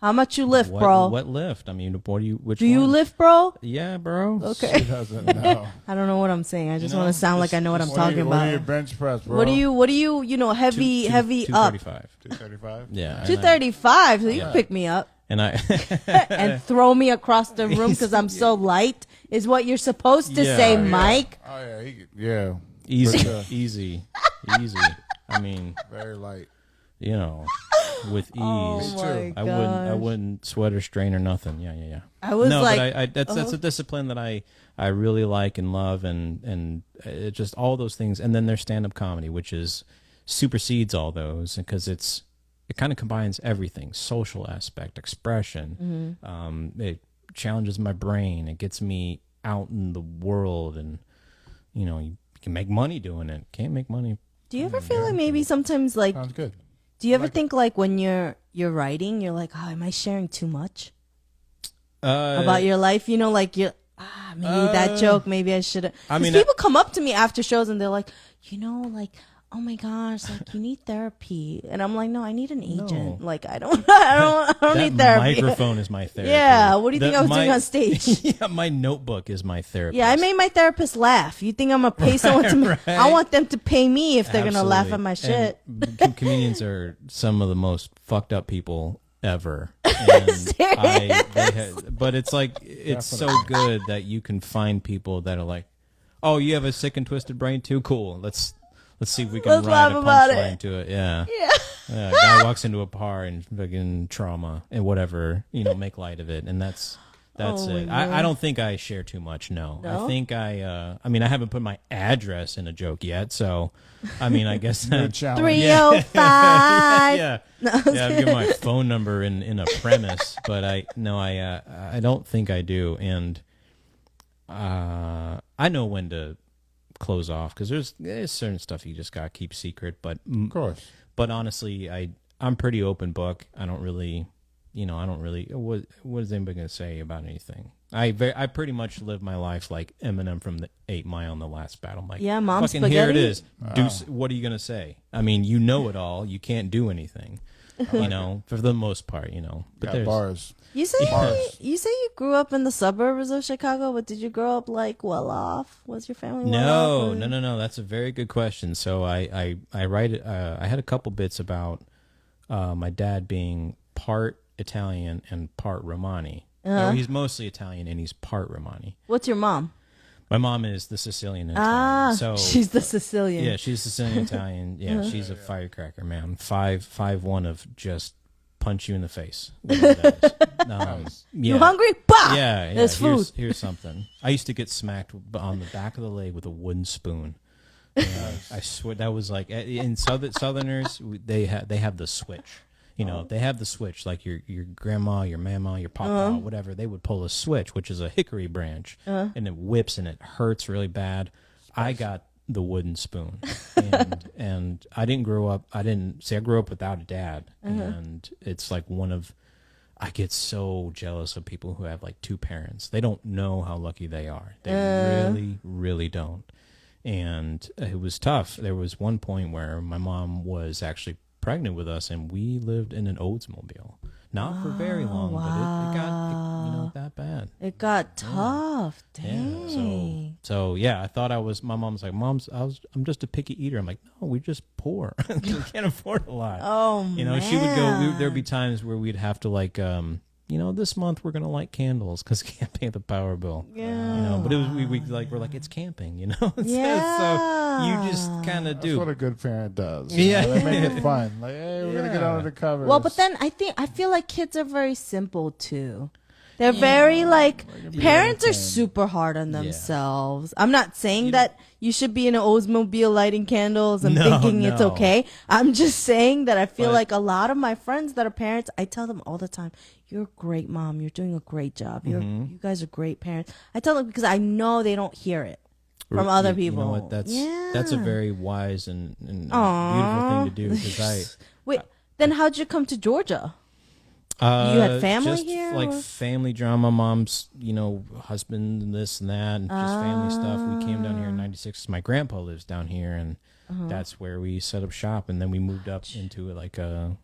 How much you lift, bro? What lift? I mean, which Do you one? lift, bro? Yeah, bro. Okay. He doesn't know. I don't know what I'm saying. I just know, want to sound like I know what I'm What talking do you about. bench press, bro? What do you, heavy up? 235. 235? Yeah. and I- 235, so you can pick me up And I, and throw me across the room because I'm so light, is what you're supposed to Yeah. say, Oh, yeah. Mike. Oh, yeah. Yeah. easy, For sure. easy. I mean, Very light. you know, with ease. Oh Me my too. I gosh. wouldn't sweat or strain or nothing. Yeah. I was no, like, but that's a discipline that I really like and love, and it just all those things. And then there's stand-up comedy, which is supersedes all those because it kind of combines everything: social aspect, expression. It challenges my brain. It gets me out in the world, and you know, you can make money doing it. Can't make money Do you ever feel like maybe sometimes like Sounds good. do you ever think like when you're writing, you're like, oh, am I sharing too much about your life? You know, like you're maybe that joke, maybe I should have. I mean, people come up to me after shows and they're like, you know, like, oh my gosh, like you need therapy, and I'm like, no, I need an agent. No. Like I don't need therapy. Microphone is my therapy. Yeah, what do you think I was doing on stage? Yeah, my notebook is my therapy. Yeah, I made my therapist laugh. You think I'm gonna pay someone to? I want them to pay me if they're gonna laugh at my shit. And comedians are some of the most fucked up people ever. And but it's like it's so good that you can find people that are like, oh, you have a sick and twisted brain too. Cool. Let's see if we can write a punchline to it. Yeah. Yeah. Guy walks into a bar and fucking trauma and whatever, make light of it, and that's it. I don't think I share too much. No? I think I haven't put my address in a joke yet, so I mean, I guess 305. Yeah. I've given my phone number in a premise, but I don't think I do, and I know when to close off because there's certain stuff you just gotta keep secret. But of course. But honestly, I'm pretty open book. I don't really. What is anybody gonna say about anything? I pretty much live my life like Eminem from the 8 Mile in the Last Battle. I'm like, yeah, mom, fucking spaghetti? Here it is. What are you gonna say? I mean, you know it all. You can't do anything. For the most part, But Got bars. You say you grew up in the suburbs of Chicago, but did you grow up like well off? Was your family well off? No. That's a very good question. So I write. I had a couple bits about my dad being part Italian and part Romani. No, he's mostly Italian and he's part Romani. What's your mom? My mom is the Sicilian Italian. So she's the Sicilian. Yeah, she's Sicilian Italian. Yeah, she's a firecracker, man. 5'1" of just punch you in the face. Yeah. You hungry? Bah! Yeah. There's food. Here's something. I used to get smacked on the back of the leg with a wooden spoon. I swear that was like in Southerners they have the switch. They have the switch, like your grandma, your mama, your papa, whatever. They would pull a switch, which is a hickory branch, and it whips and it hurts really bad. I got the wooden spoon, and I didn't grow up. I grew up without a dad, and it's like I get so jealous of people who have like two parents. They don't know how lucky they are. They really, really don't. And it was tough. There was one point where my mom was actually pregnant with us, and we lived in an Oldsmobile. Not for very long, but it got that bad. It got tough. Dang. Yeah. So yeah, I thought my mom's like, I'm just a picky eater. I'm like, no, we're just poor. We can't afford a lot. Oh, man. She would go. There'd be times where we'd have to like, this month we're gonna light candles because we can't pay the power bill. Yeah. But it was we're like it's camping. Yeah. So you just kind of do. That's what a good parent does. Yeah. They make it fun. Like, hey, we're gonna get under the covers. Well, but then I feel like kids are very simple too. They're very like parents are super hard on themselves. I'm not saying that you should be in an Oldsmobile lighting candles and thinking it's okay. I'm just saying that I feel like a lot of my friends that are parents, I tell them all the time, "You're a great mom. You're doing a great job. You guys are great parents." I tell them because I know they don't hear it from other people. You know what? That's a very wise and beautiful thing to do. Because wait, then how'd you come to Georgia? You had family just here? Like family drama, mom's, husband and this and that, and just family stuff. We came down here in '96. My grandpa lives down here, and that's where we set up shop. And then we moved up into like a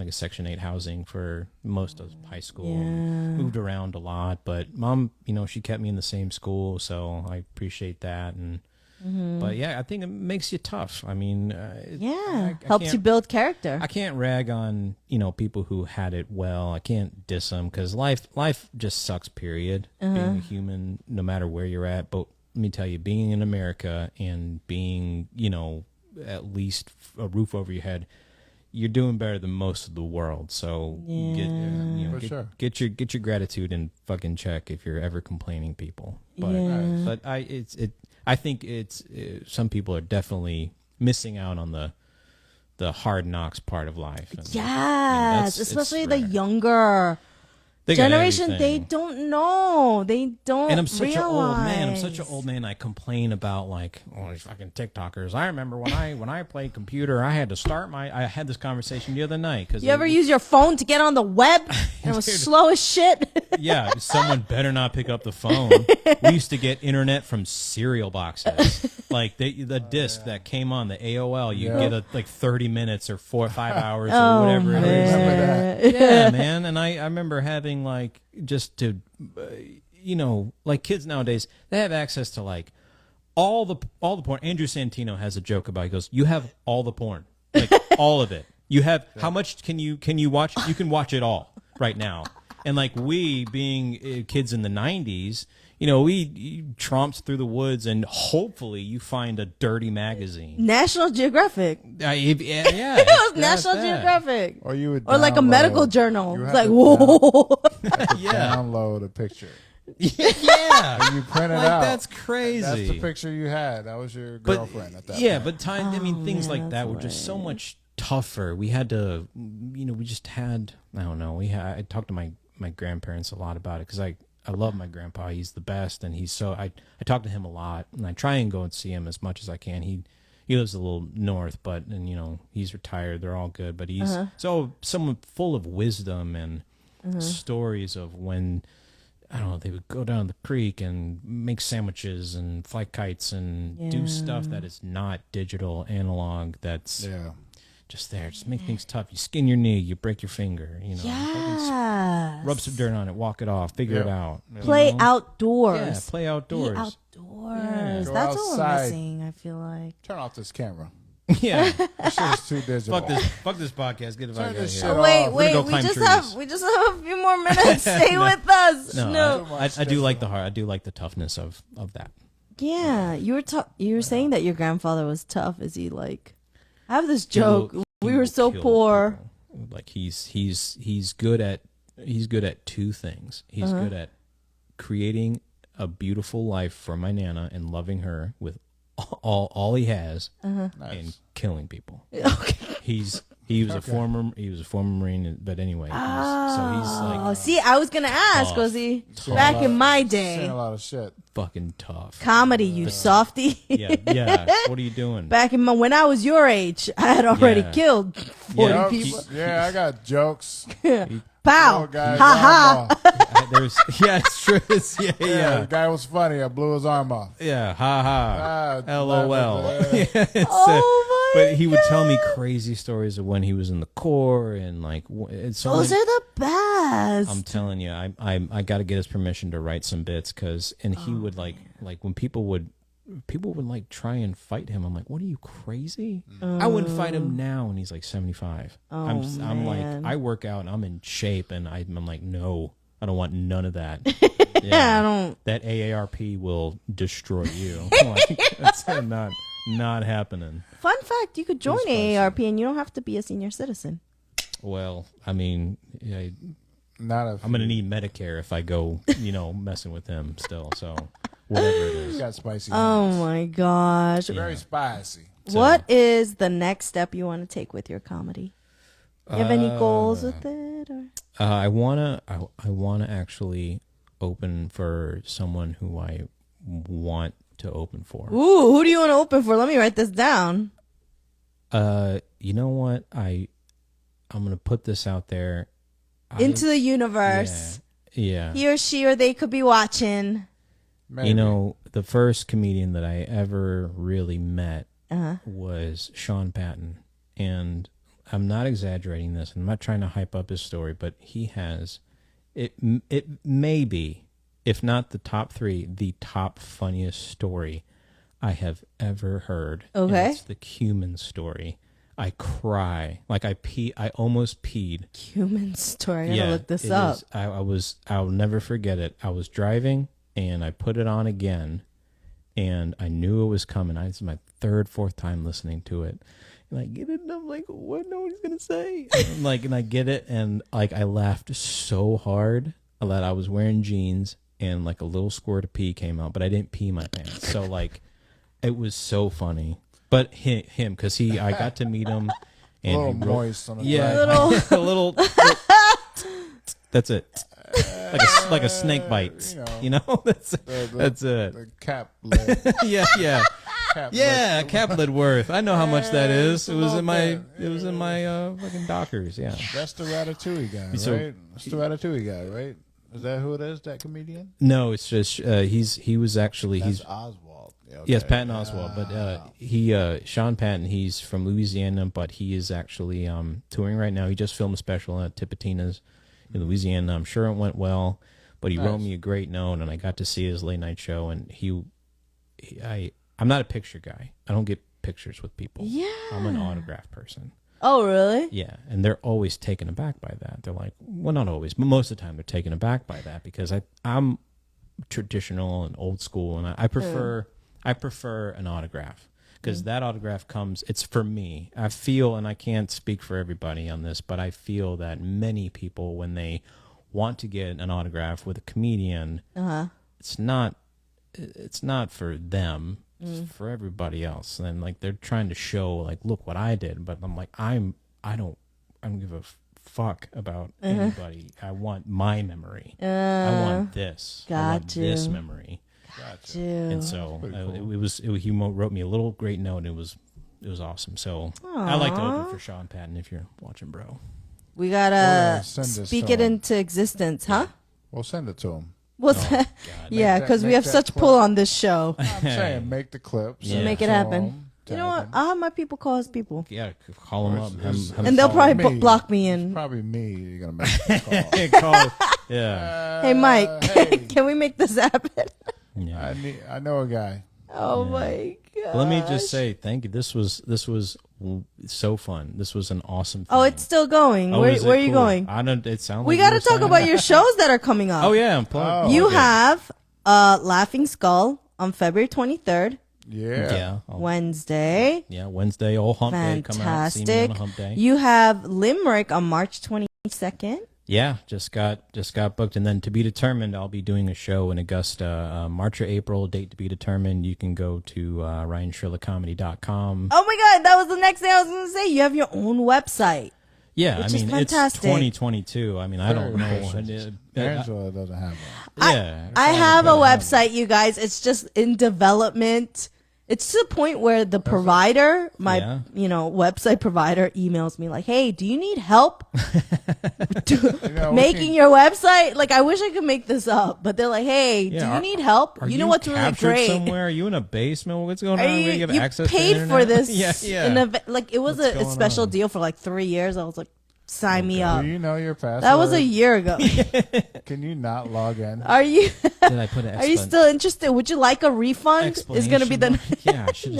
Section 8 housing for most of high school. Moved around a lot, but mom, she kept me in the same school, so I appreciate that. And but yeah, I think it makes you tough. I mean, helps you build character. I can't rag on people who had it well. I can't diss them because life just sucks. Period. Being a human, no matter where you're at. But let me tell you, being in America and being at least a roof over your head, you're doing better than most of the world. So get your gratitude and fucking check if you're ever complaining, people. But I think it's some people are definitely missing out on the hard knocks part of life. And, yes, especially the younger They got Generation, they everything. don't know. They don't. And I'm such an old man. I'm realize. such an old man. I complain about like, oh, these fucking TikTokers. I remember when I played computer, I had to start I had this conversation the other night because You ever use your phone to get on the web? And it was slow as shit. yeah, someone better not pick up the phone. We used to get internet from cereal boxes, like the disc that came on the AOL. You get like 30 minutes or 4 or 5 hours or whatever it is. Remember that? Yeah, man. And I remember having like just to, like kids nowadays, they have access to like all the porn. Andrew Santino has a joke about. He goes, "You have all the porn, like all of it. You have how much can you watch? You can watch it all right now." And like we being kids in the 90s, we tromped through the woods and hopefully you find a dirty magazine. National Geographic. Yeah, It was National Geographic. Or you would Or like a download- medical journal. you It's had like, to whoa. Yeah. download a picture. Yeah. And you print it Like, out. that's crazy. That's the picture you had. That was your But- girlfriend at that yeah, point. but things man, like that were just so much tougher. We had to, we just had, I don't know. I talked to my grandparents a lot about it because I love my grandpa. He's the best, and he's so I talk to him a lot, and I try and go and see him as much as I can. He lives a little north, and he's retired. They're all good, but he's so someone full of wisdom and stories of when. I don't know, they would go down the creek and make sandwiches and fly kites and do stuff that is not digital, analog, that's just there. Just make things tough. You skin your knee, you break your finger, Yeah. rub some dirt on it, walk it off, figure it out. Play outdoors. Yeah, play outdoors. Be outdoors. Yeah. Go That's what we're outside. missing, I feel like. Turn off this camera. Yeah. This shit is too digital. Fuck this podcast. Get the fuck Turn out of this here. shit Oh, off. wait, We're gonna go we climb just trees. have a few more minutes. Stay with us. No, No. I do like the heart. I do like the toughness of that. Yeah, you were saying that your grandfather was tough. Is he like? I have this joke. He We will were so kill poor. people. Like he's good at two things. He's good at creating a beautiful life for my Nana and loving her with all he has, and killing people. Okay. He was a former Marine, but anyway. So he's like Oh, see, I was gonna ask, tough. was he back in my day? Saying a lot of shit. fucking tough. Comedy, you softy. Yeah. What are you doing? Back when I was your age, I had already Yeah. killed 40 Yeah. people. Yeah, I got jokes. Pow! Oh, guy, Ha ha! It's true. Yeah, the guy was funny. I blew his arm off. Yeah, ha ha. Ah, LOL. laugh Oh my but he would tell me God. crazy stories of when he was in the Corps and like it's so Those many- are the best. I'm telling you, I got to get his permission to write some bits he would like when people would like try and fight him. I'm like, what are you, crazy? I wouldn't fight him now, and he's like 75. I'm man. like, I work out and I'm in shape, and I'm like, no, I don't want none of that. Yeah, I don't. That AARP will destroy you. Like, that's not happening. Fun fact: you could join AARP and you don't have to be a senior citizen. Well, I mean, Not a I'm gonna need Medicare if I go, messing with him still. So whatever it He's is. got spicy. Oh hands. my gosh! Very spicy. What is the next step you want to take with your comedy? You have any goals with it? Or? I wanna actually open for someone who I want to open for. Ooh, who do you want to open for? Let me write this down. You know what? I'm gonna put this out there. Into the universe. Yeah. He or she or they could be watching. Maybe. The first comedian that I ever really met was Sean Patton. And I'm not exaggerating this. I'm not trying to hype up his story, but he has, it may be, if not the top 3, the top funniest story I have ever heard. Okay. And it's the Cumin story. I cry. Like I almost peed. Human story. I gotta look this it up. is. I'll never forget it. I was driving and I put it on again and I knew it was coming. This is my 3rd, 4th time listening to it. And I get it and I'm like, what? No one's gonna say. And I get it and like I laughed so hard that I was wearing jeans and like a little squirt of pee came out, but I didn't pee my pants. So like it was so funny. But him, because I got to meet him. And a little he wrote- moist on the yeah, Little- a little. That's it. Like a snake bite. You know? That's it. The cap lid. Yeah. Cap lid worth. I know how much that is. It was in my fucking Dockers. Yeah. That's the Ratatouille guy, right? That's the Ratatouille guy, right? Is that who it is? That comedian? No, it's just he was actually That's Oswald. Okay. Yes, Patton Oswalt, but Sean Patton, he's from Louisiana, but he is actually touring right now. He just filmed a special at Tipitina's in Louisiana. I'm sure it went well, but he wrote me a great note, and I got to see his late night show. And I'm not a picture guy. I don't get pictures with people. Yeah, I'm an autograph person. Oh, really? Yeah, and they're always taken aback by that. They're like, well, not always, but most of the time they're taken aback by that because I'm traditional and old school, and I prefer. I prefer an autograph because that autograph comes, it's for me. I feel, and I can't speak for everybody on this, but I feel that many people, when they want to get an autograph with a comedian, it's not for them, it's for everybody else. And like, they're trying to show like, look what I did. But I'm like, I don't give a fuck about anybody. I want my memory. I want this. I want this memory. Gotcha. And so cool. he wrote me a little great note. It was awesome. So I like to open for Sean Patton if you're watching, bro. We gotta speak it into existence, huh? We'll send it to him. Yeah, because we have such pull on this show. I'm saying make the clips. Yeah. Make it happen. You know what? I'll have my people call his people. Yeah, call them up. And they'll probably block me in. It's probably me you're going to make the call. Yeah. Hey, Mike, can we make this happen? Yeah. I know a guy. Oh, my God. Let me just say thank you. This was so fun. This was an awesome thing. Oh, it's still going. Where are you going? I don't. It sounds. We like got to talk about your shows that are coming up. Oh yeah, I'm plugged. You have Laughing Skull on February 23rd. Yeah. Wednesday. Yeah, Wednesday. Old hump day. Come out, see me on a hump day. You have Limerick on March 22nd. Yeah, just got booked, and then to be determined. I'll be doing a show in Augusta, March or April. Date to be determined. You can go to RyanSchrillaComedy.com. Oh my God, that was the next thing I was going to say. You have your own website. Yeah, which I mean it's 2022. I mean, I don't know. Angela doesn't have one. Yeah, I have a website, you guys. It's just in development. It's to the point where the provider, website provider, emails me like, "Hey, do you need help making your website?" Like, I wish I could make this up, but they're like, "Hey, do you need help? You know what's really great? Somewhere? Are you in a basement? What's going on? Where you have access paid to for this? Yeah. Like, it was a special deal for like 3 years. I was like, sign me up. Do you know your password? That was a year ago. Can you not log in? Are you? Did I put an Are you still interested? Would you like a refund? It's going to be the I should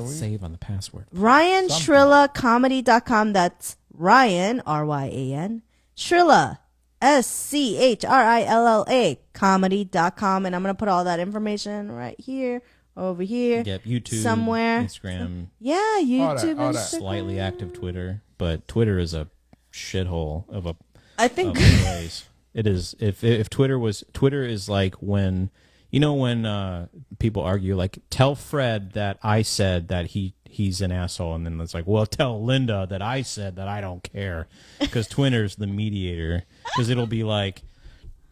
save on the password. RyanSchrillaComedy.com. That's Ryan Ryan Schrilla Schrilla comedy.com, and I'm going to put all that information right here. Over here, YouTube, somewhere, Instagram, YouTube, all that. Slightly active Twitter, but Twitter is a shithole of a. I think of a place. It is. If Twitter is like when people argue like, tell Fred that I said that he's an asshole, and then it's like, well, tell Linda that I said that I don't care, because Twitter's the mediator, because it'll be like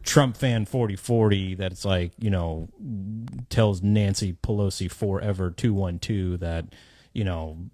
Trump fan 4040 that's like, tells Nancy Pelosi forever 212 that,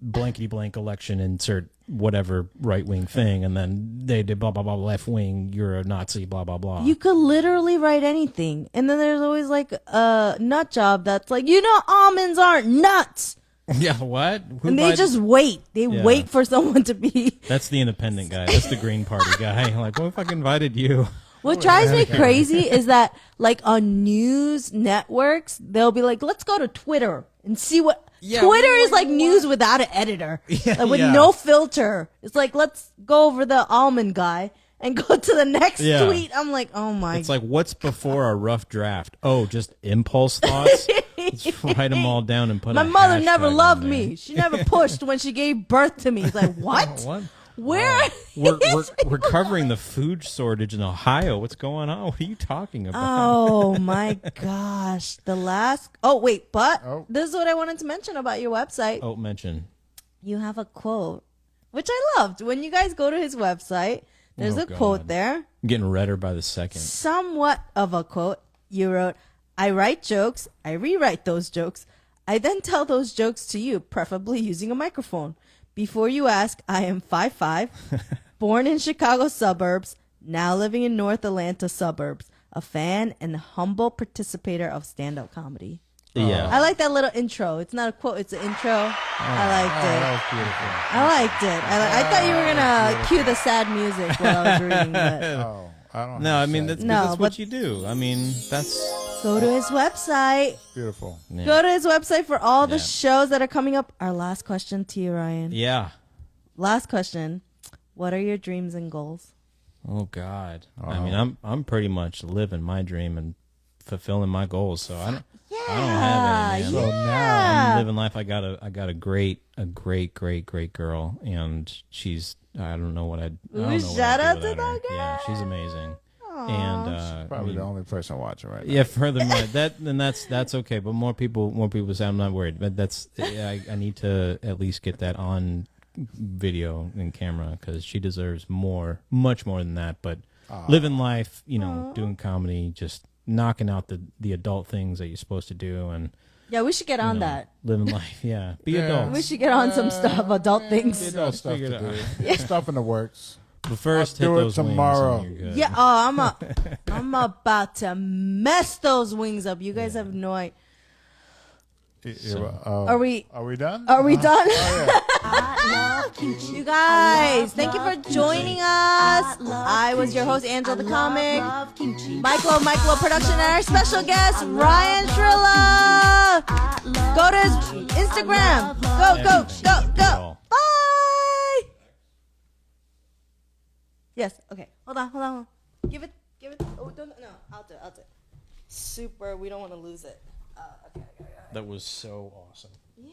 blankety blank election, insert whatever right wing thing, and then they did blah blah blah left wing, you're a Nazi, blah blah blah. You could literally write anything, and then there's always like a nut job that's like, almonds aren't nuts. Yeah, what? And they just wait. They wait for someone to be. That's the independent guy. That's the Green Party guy. Like, what fucking invited you? What drives me crazy is that, like, on news networks, they'll be like, let's go to Twitter and see what. Yeah, Twitter is like news without an editor, with no filter. It's like, let's go over the almond guy and go to the next tweet. I'm like, oh my. It's like, what's before a rough draft? Oh, just impulse thoughts? Let's write them all down and put my mother never loved me. She never pushed when she gave birth to me. It's like, what? What? Where? We're covering the food shortage in Ohio. What's going on? What are you talking about? Oh my gosh! This is what I wanted to mention about your website. Mention. You have a quote, which I loved. When you guys go to his website, There's a quote there. I'm getting redder by the second. Somewhat of a quote. You wrote, I write jokes, I rewrite those jokes. I then tell those jokes to you, preferably using a microphone. Before you ask, I am 5'5", born in Chicago suburbs, now living in North Atlanta suburbs, a fan and humble participator of stand-up comedy. Yeah. I like that little intro. It's not a quote, it's an intro. I liked it. That was beautiful. I liked it. I thought you were going to cue the sad music while I was reading, but Oh, I don't. No, I have mean, sad- that's but- what you do. I mean, that's... go to his website. beautiful. Yeah. Go to his website for all the Yeah. shows that are coming up. Our last question to you, Ryan. Yeah. Last question. What are your dreams and goals? Oh God. I mean, I'm pretty much living my dream and fulfilling my goals. So I don't have any, man. So now, I'm living life. I got a great girl, and she's I don't know what I don't know what shout I'd out do to without her. that girl. Yeah, she's amazing. And probably I mean, the only person watching right now. yeah. Furthermore, that's okay. But more people say I'm not worried. But that's I need to at least get that on video and camera because she deserves much more than that. But living life, doing comedy, just knocking out the adult things that you're supposed to do, and Yeah, we should get on that. living life. Yeah, be Yeah. adults. We should get on some stuff, adult things. You got stuff figure to it do. Stuff in the works. But first, I'll hit do it those tomorrow. wings and you're good. Yeah, oh, I'm about to mess those wings up. You guys have no idea. Are we done? Are we done? Oh, You guys, thank you for joining us. I was your host, AngelaTheComic. Michael Production, and our special guest, Ryan Schrilla. Go to his Instagram. Go. Bye. Yes. Okay. Hold on. Give it. Oh, no. I'll do it. Super. We don't want to lose it. Okay. That was so awesome. Yeah.